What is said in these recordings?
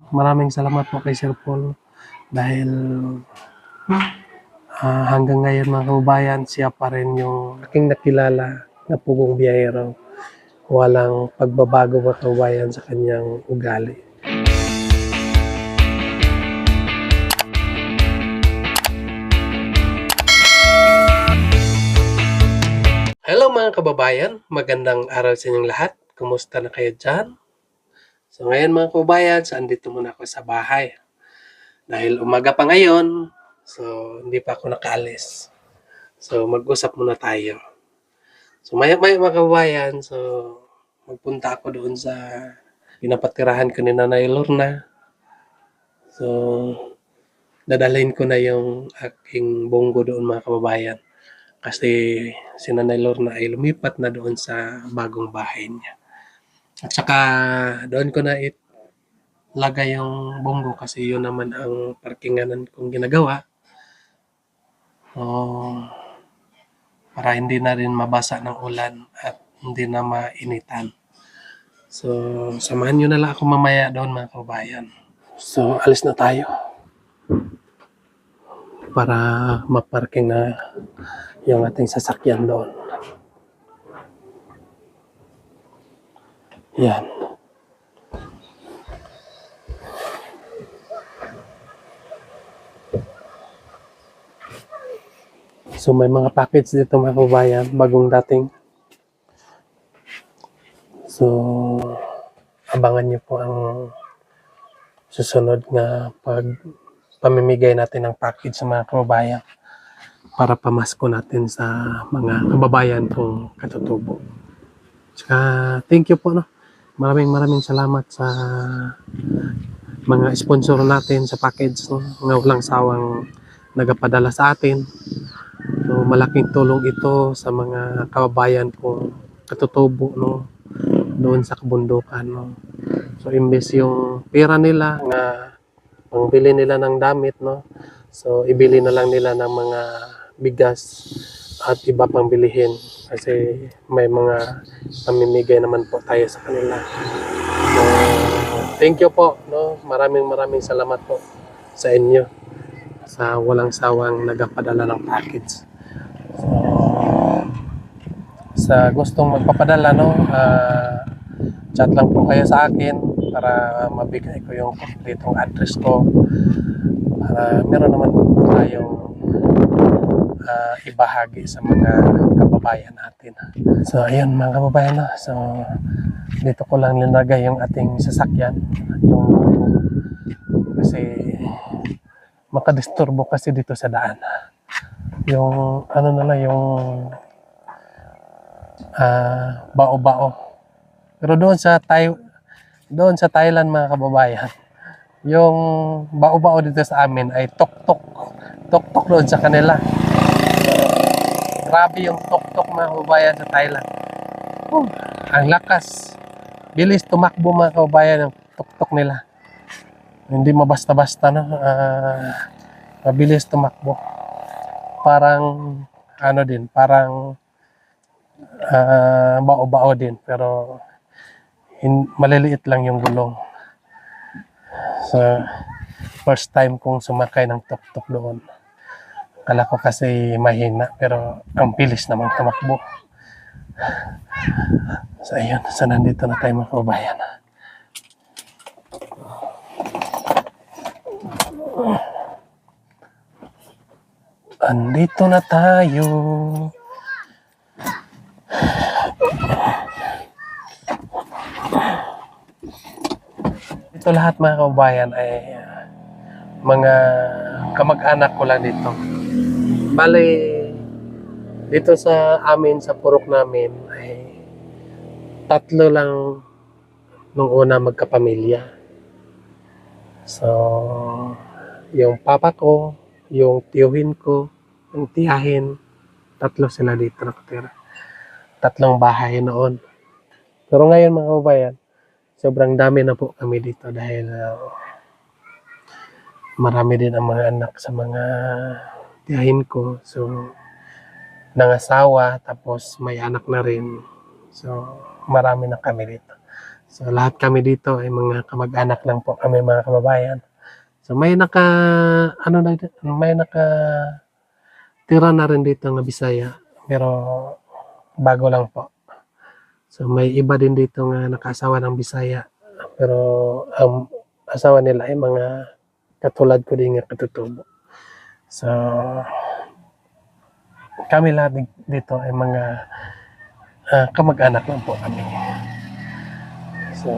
maraming salamat po kay Sir Paul dahil hanggang ngayon mga kababayan, siya pa rin yung aking nakilala na pugong biyahero. Walang pagbabago mga kababayan sa kanyang ugali. Hello mga kababayan, magandang araw sa inyong lahat. Kumusta na kayo dyan? So ngayon mga kababayan, andito muna ako sa bahay. Dahil umaga pa ngayon, so hindi pa ako nakaalis. So mag-usap muna tayo. So maya-maya mga kababayan, so magpunta ako doon sa pinapatirahan ko ni Nanay Lorna. So dadalhin ko na yung aking bonggo doon mga kababayan. Kasi si Nanay Lorna ay lumipat na doon sa bagong bahay niya. At saka doon ko na lagay yung bonggo kasi yun naman ang parkinganan kong ginagawa. Para hindi na rin mabasa ng ulan at hindi na mainitan. So, samahan nyo na lang ako mamaya doon mga kababayan. So, alis na tayo. Para maparking na yung ating sasakyan doon. Yan. So may mga package dito mga kababayan, bagong dating. So abangan niyo po ang susunod na pamimigay natin ng package sa mga kababayan para pamasko natin sa mga kababayan kong katutubo. Saka thank you po, no. Maraming salamat sa mga sponsor natin sa package, no, nga walang sawang nagapadala sa atin. So malaking tulong ito sa mga kababayan kong katutubo, no, doon sa kabundukan, no. So imbes yung pera nila nga pangbili nila ng damit, no, so ibili na lang nila ng mga bigas at iba pang bilihin kasi may mga pamimigay naman po tayo sa kanila. So thank you po, no. Maraming salamat po sa inyo sa walang sawang nagapadala ng package. So, sa gustong magpapadala, no, chat lang po kayo sa akin para mabigay ko yung kompletong address ko para meron naman po tayong ibahagi sa mga kababayan natin. So ayun mga kababayan, no? So dito ko lang nilagay yung ating sasakyan, yung kasi makadisturbo kasi dito sa daan. Yung ano na lang, yung bao-bao. Pero doon sa Thailand mga kababayan, yung bao-bao dito sa amin ay tok-tok doon sa kanila. Grabe yung tok-tok mga kababayan sa Thailand. Ang lakas, bilis tumakbo mga kababayan ng tok-tok nila. Hindi mabasta-basta, no. Mabilis tumakbo. Parang ano din, parang bao-bao din, pero maliliit lang yung gulong. So first time kong sumakay ng tuk-tuk doon. Akala ko kasi mahina, pero ang bilis namang tumakbo. So ayun, so nandito na tayo mga kababayan. Andito na tayo. Ito lahat mga kababayan ay mga kamag-anak ko lang dito. Bale, dito sa amin, sa purok namin, ay 3 lang nung una magkapamilya. So, yung papa ko, yung tiyuhin ko, yung tiyahin, 3 sila dito nakatira. 3 bahay noon. Pero ngayon mga kababayan, sobrang dami na po kami dito dahil marami din ang mga anak sa mga tiyahin ko. So, nangasawa, tapos may anak na rin. So, marami na kami dito. So lahat kami dito ay mga kamag-anak lang po kami mga kababayan. So may naka tira na rin dito ng Bisaya, pero bago lang po. So may iba din dito nga nakasawa ng Bisaya, pero ang asawa nila ay mga katulad ko din nga katutubo. So kami lahat dito ay mga kamag-anak lang po kami. So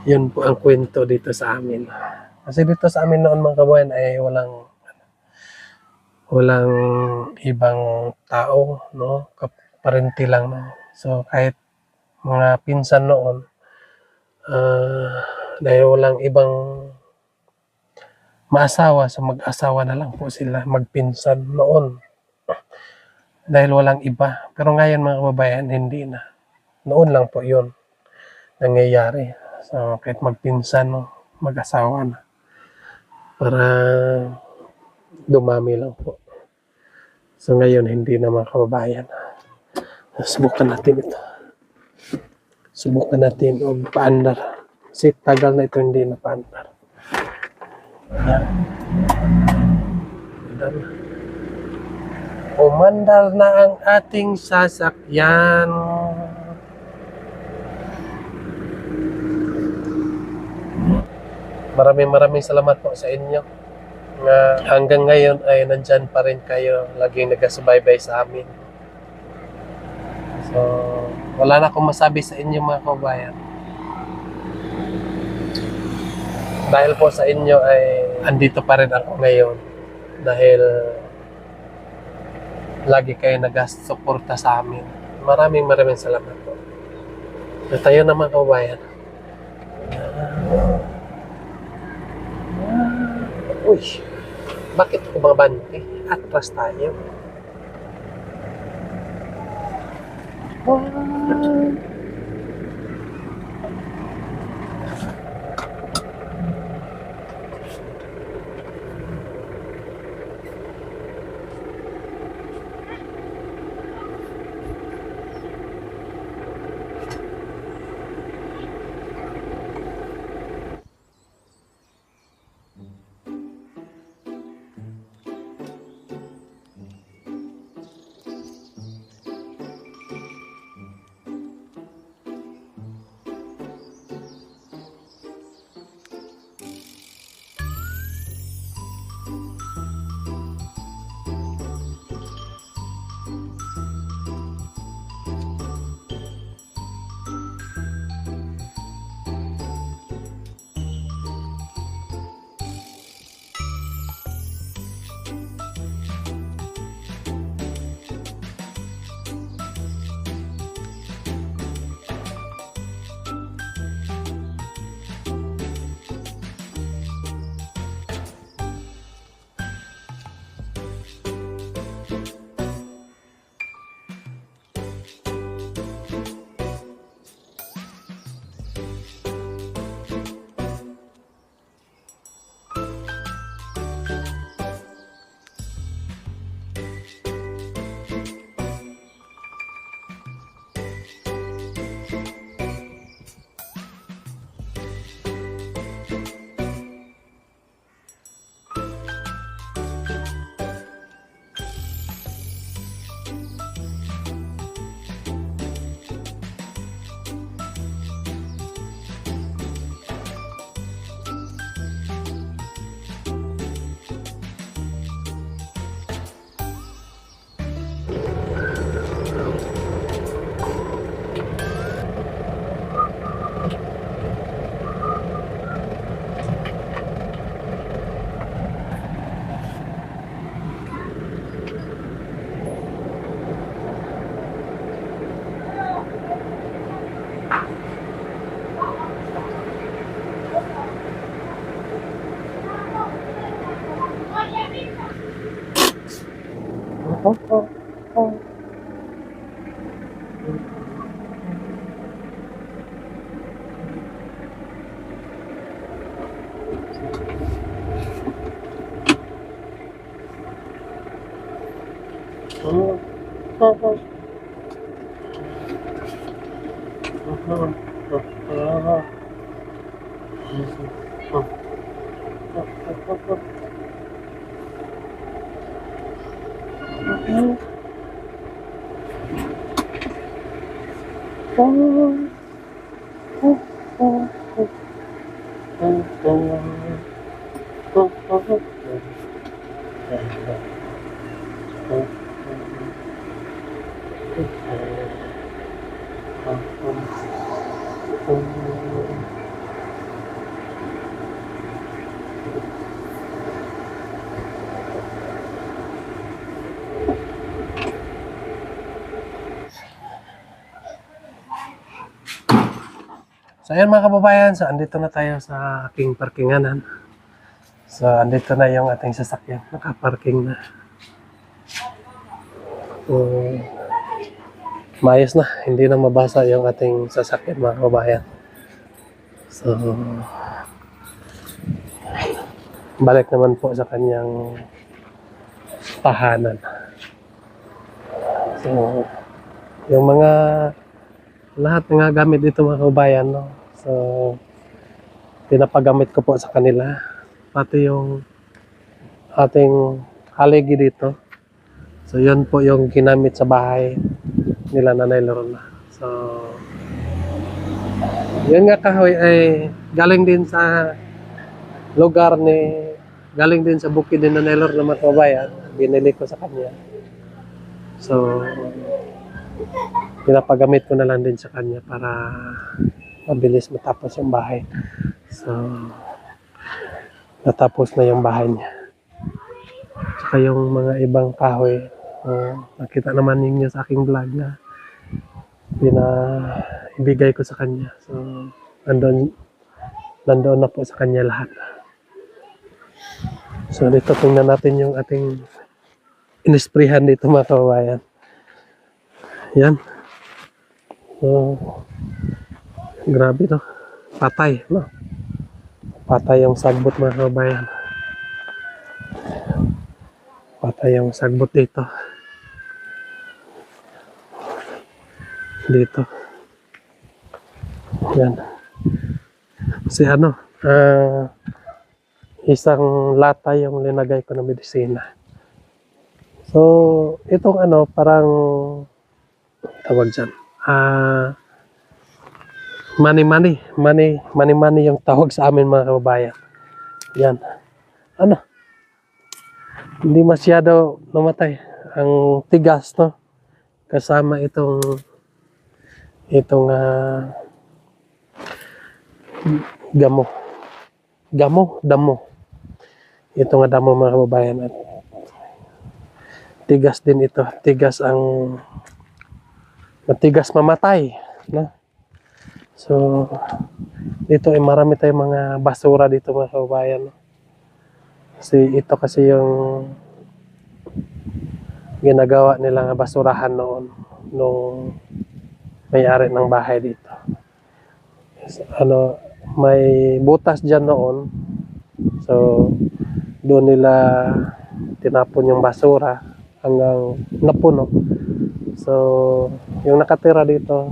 yun po ang kwento dito sa amin. Kasi dito sa amin noon mga kabayan ay walang ibang tao, no? Parenti lang, no? So kahit mga pinsan noon, dahil walang ibang maasawa, so mag-asawa na lang po sila, magpinsan noon. Dahil walang iba. Pero ngayon mga kababayan, hindi na. Noon lang po yun nangyayari. So kahit magpinsan, no? Mag-asawa na. Para dumami lang po. So ngayon, hindi na mga kababayan. Subukan natin ito. Subukan natin o paandar. Kasi tagal na ito hindi na paandar. Yan. Umandar na ang ating sasakyan. Maraming salamat po sa inyo. Hanggang ngayon ay nandyan pa rin kayo, laging nagasubaybay sa amin. So, wala na akong masabi sa inyo mga kabayan. Dahil po sa inyo ay andito pa rin ako ngayon. Dahil lagi kayo nag-suporta sa amin. Maraming salamat po. So, tayo na mga kabayan. Uy, bakit bumabante? Atras tayo. Oh. So ayan mga kababayan, so andito na tayo sa aking parkinganan. So andito na yung ating sasakyan, nakaparking na. Maayos na, hindi na mabasa yung ating sasakyan mga kababayan. So balik naman po sa kanyang tahanan. So yung mga lahat ng gamit dito mga kababayan, no? So pinapagamit ko po sa kanila, pati yung ating haligi dito. So yun po yung ginamit sa bahay nila Nanay Lorna. So yun nga kahoy ay galing din sa lugar galing din sa bukid din Nanay Lorna mga kababayan. Binili ko sa kanya. So pinapagamit ko na lang din sa kanya para mabilis matapos yung bahay. So natapos na yung bahay niya. Saka yung mga ibang kahoy, nakita naman ninyo sa aking vlog na ibigay ko sa kanya. So nandoon na po sa kanya lahat. So dito tingnan natin yung ating inisprihan dito mga kababayan. Yan. So, grabe to. Patay, no? Patay yung sagbot mga kababayan. Patay yung sagbot dito. Dito. Yan. Kasi isang lata yung linagay ko na medisina. So, itong parang tawag dyan. Money yung tawag sa amin mga kababayan. Yan. Hindi masyado namatay. Ang tigas, no? Kasama itong damo. Ito nga damo mga kababayan. At tigas din ito. Matigas mamatay, no? So dito ay marami tayong mga basura dito mga kababayan, no? Kasi yung ginagawa nilang basurahan noon nung may-ari ng bahay dito. So, may butas dyan noon. So doon nila tinapon yung basura hanggang napuno. So yung nakatira dito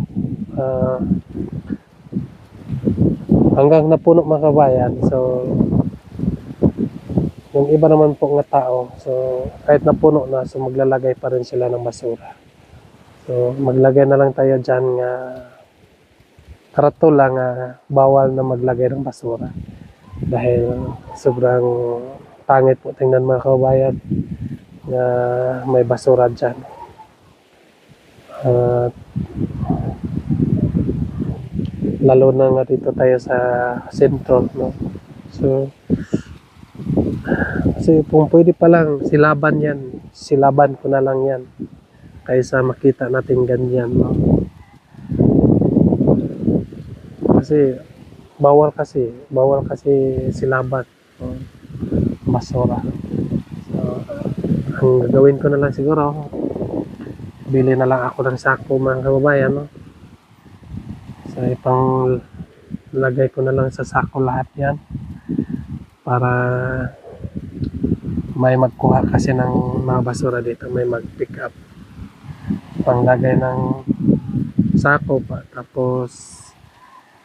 hanggang napuno mga kabayan. So yung iba naman po nga tao, so kahit napuno na, so maglalagay pa rin sila ng basura. So maglagay na lang tayo dyan nga karatula nga bawal na maglagay ng basura dahil sobrang pangit po tingnan mga kabayan na may basura dyan. Lalo na nga dito tayo sa sentro, no? So kasi kung pwede pa lang silaban ko na lang yan kaysa makita natin ganyan, no? Kasi bawal kasi silaban, no? Basura. So ang gagawin ko na lang siguro, bili na lang ako ng sako mga kababayan, no? So ipang lagay ko na lang sa sako lahat yan para may magkuha kasi ng mga basura dito, may mag-pick up, panglagay ng sako pa, tapos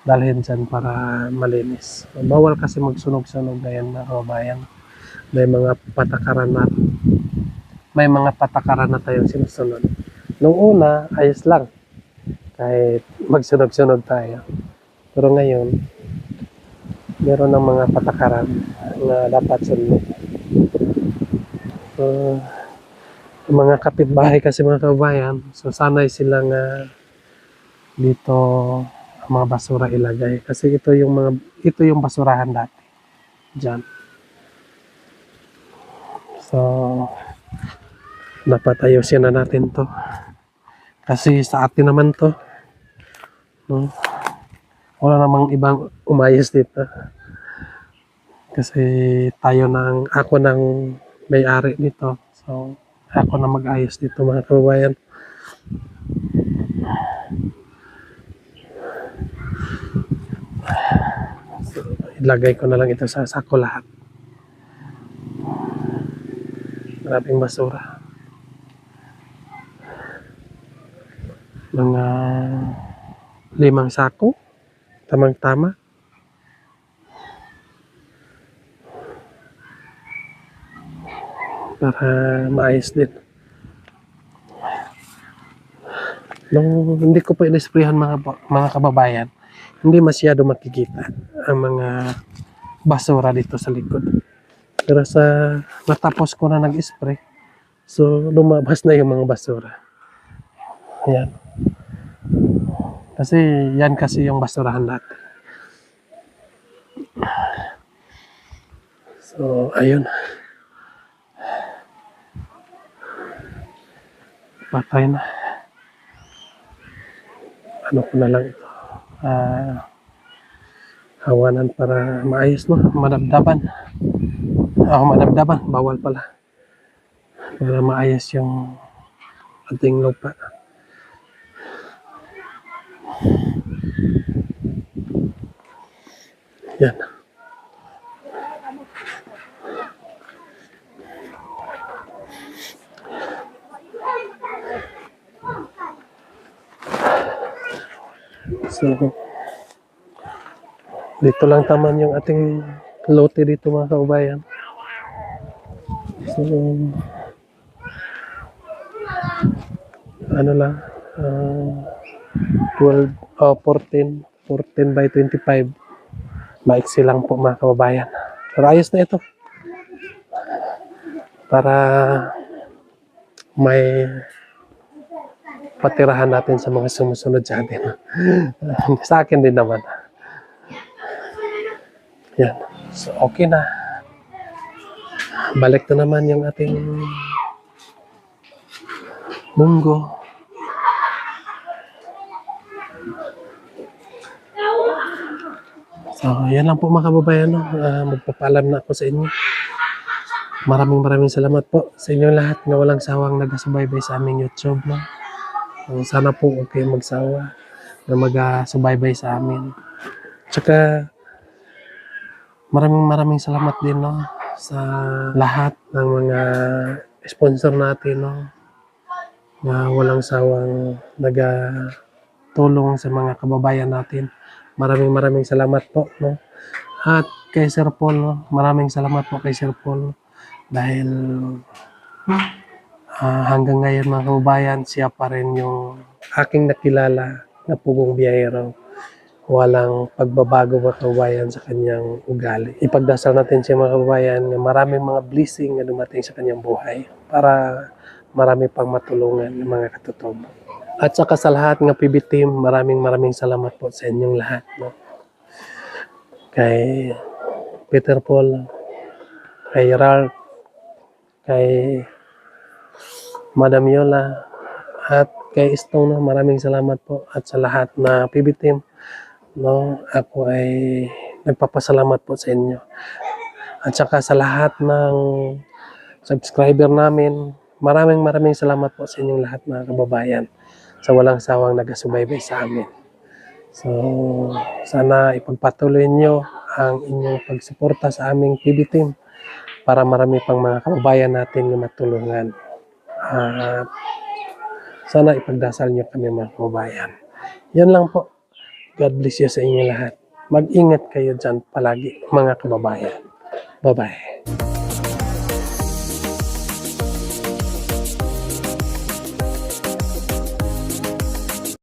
dalhin dyan para malinis. Bawal kasi magsunog-sunog na yan mga kababayan. May mga patakaran na tayong sinusunod. Nung una, ayos lang. Kahit magsunog-sunog tayo. Pero ngayon, meron ng mga patakaran na dapat sundin. So, mga kapitbahay kasi mga kababayan, so sanay silang dito ang mga basura ilagay. Kasi ito yung basurahan dati. Diyan. So, dapat ayusin na natin to. Kasi sa atin naman to. No? Wala namang ibang umayos dito. Kasi ako nang may-ari nito. So, ako na mag-ayos dito mga kababayan. So, ilagay ko na lang ito sa sako lahat. Maraming basura. Mga 5 sako. Tamang-tama. Para maayos din. Nung hindi ko pa inisprayan mga kababayan, hindi masyado makikita ang mga basura dito sa likod. Pero sa natapos ko na nag-spray, so lumabas na yung mga basura. Ayan. Kasi yan kasi yung basurahan natin. So, ayun. Patay na. Ano ko na lang ito. Hawanan para maayos, no? Madabdaban. Madabdaban. Bawal pala. Para maayos yung ating lupa. Yan. So, dito lang taman yung ating lote dito mga kaubayan. So, ano lang, 14 by 25. Maiksi lang po mga kababayan. Pero ayos na ito. Para may patirahan natin sa mga sumusunod sa atin. Sa akin din naman. Yan. So, okay na. Balik na naman yung ating munggo. So, yan lang po mga kababayan. No? Magpapaalam na ako sa inyo. Maraming salamat po sa inyo lahat na walang sawang nagasubaybay sa aming YouTube. No? Sana po huwag kayong magsawa na mag-subaybay sa amin. Tsaka maraming salamat din no, sa lahat ng mga sponsor natin no, na walang sawang nagatulong sa mga kababayan natin. Maraming salamat po. No? At kay Sir Paul, no? Maraming salamat po kay Sir Paul dahil hanggang ngayon mga kababayan, siya pa rin yung aking nakilala na pugong biyahero. Walang pagbabago mga kababayan sa kanyang ugali. Ipagdasal natin siya mga kababayan na maraming mga blessing na dumating sa kanyang buhay para marami pang matulungan ng mga katutubo. At saka sa lahat ng PB team, maraming salamat po sa inyong lahat. No? Kay Peter Paul, kay Ralph, kay Madam Yola, at kay Stone, maraming salamat po. At sa lahat na PB team, no, ako ay nagpapasalamat po sa inyo. At saka sa lahat ng subscriber namin, maraming salamat po sa inyong lahat mga kababayan sa walang sawang nagasubaybay sa amin. So, sana ipagpatuloy nyo ang inyong pagsuporta sa aming PB team para marami pang mga kababayan natin na matulungan. Sana ipagdasal nyo kami mga kababayan. Yan lang po. God bless you sa inyo lahat. Mag-ingat kayo dyan palagi, mga kababayan. Bye-bye.